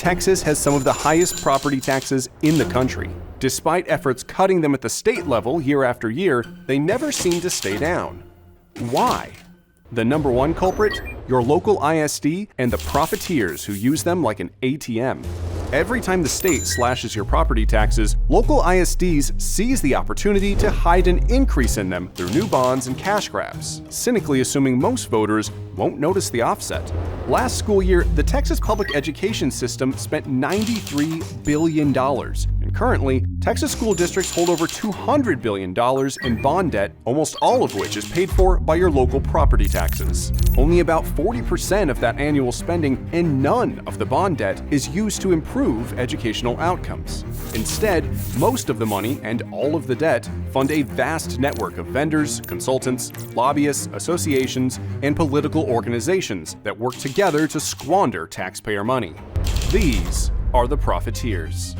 Texas has some of the highest property taxes in the country. Despite efforts cutting them at the state level year after year, they never seem to stay down. Why? The number one culprit? Your local ISD and the profiteers who use them like an ATM. Every time the state slashes your property taxes, local ISDs seize the opportunity to hide an increase in them through new bonds and cash grabs, cynically assuming most voters won't notice the offset. Last school year, the Texas public education system spent $93 billion, and currently, Texas school districts hold over $200 billion in bond debt, almost all of which is paid for by your local property taxes. Only about 40% of that annual spending and none of the bond debt is used to improve educational outcomes. Instead, most of the money and all of the debt fund a vast network of vendors, consultants, lobbyists, associations, and political organizations that work together to squander taxpayer money. These are the profiteers.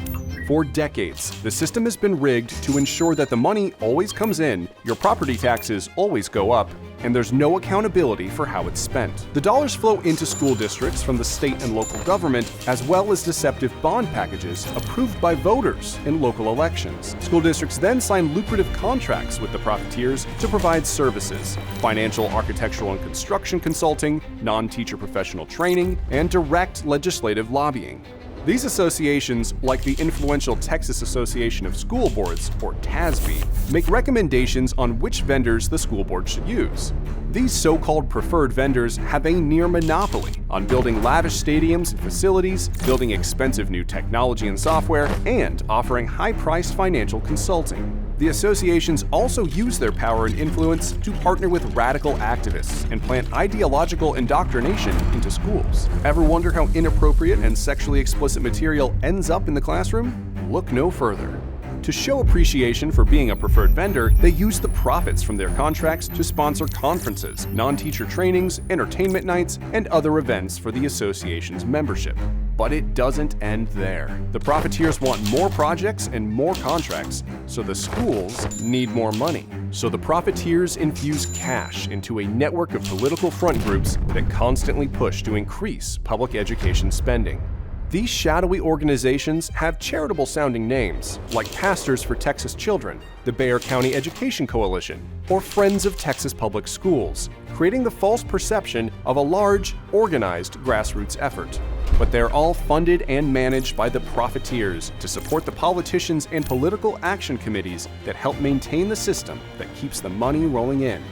For decades, the system has been rigged to ensure that the money always comes in, your property taxes always go up, and there's no accountability for how it's spent. The dollars flow into school districts from the state and local government, as well as deceptive bond packages approved by voters in local elections. School districts then sign lucrative contracts with the profiteers to provide services, financial, architectural, and construction consulting, non-teacher professional training, and direct legislative lobbying. These associations, like the influential Texas Association of School Boards, or TASB, make recommendations on which vendors the school board should use. These so-called preferred vendors have a near monopoly on building lavish stadiums and facilities, building expensive new technology and software, and offering high-priced financial consulting. The associations also use their power and influence to partner with radical activists and plant ideological indoctrination into schools. Ever wonder how inappropriate and sexually explicit material ends up in the classroom? Look no further. To show appreciation for being a preferred vendor, they use the profits from their contracts to sponsor conferences, non-teacher trainings, entertainment nights, and other events for the association's membership. But it doesn't end there. The profiteers want more projects and more contracts, so the schools need more money. So the profiteers infuse cash into a network of political front groups that constantly push to increase public education spending. These shadowy organizations have charitable-sounding names, like Pastors for Texas Children, the Bexar County Education Coalition, or Friends of Texas Public Schools, creating the false perception of a large, organized grassroots effort. But they're all funded and managed by the profiteers to support the politicians and political action committees that help maintain the system that keeps the money rolling in.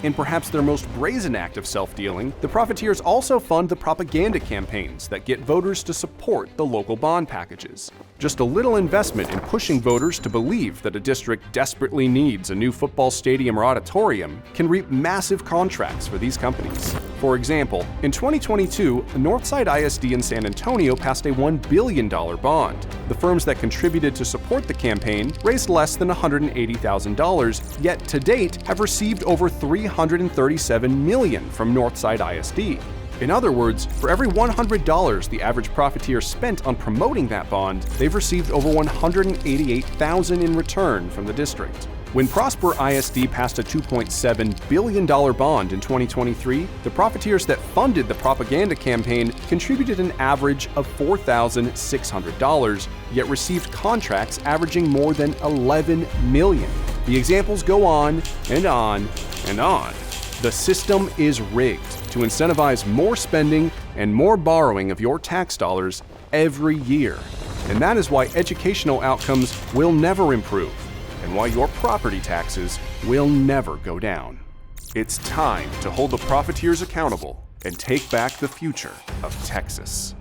In perhaps their most brazen act of self-dealing, the profiteers also fund the propaganda campaigns that get voters to support the local bond packages. Just a little investment in pushing voters to believe that a district desperately needs a new football stadium or auditorium can reap massive contracts for these companies. For example, in 2022, Northside ISD in San Antonio passed a $1 billion bond. The firms that contributed to support the campaign raised less than $180,000, yet to date have received over $337 million from Northside ISD. In other words, for every $100 the average profiteer spent on promoting that bond, they've received over $188,000 in return from the district. When Prosper ISD passed a $2.7 billion bond in 2023, the profiteers that funded the propaganda campaign contributed an average of $4,600, yet received contracts averaging more than $11 million. The examples go on and on and on. The system is rigged to incentivize more spending and more borrowing of your tax dollars every year. And that is why educational outcomes will never improve, and why your property taxes will never go down. It's time to hold the profiteers accountable and take back the future of Texas.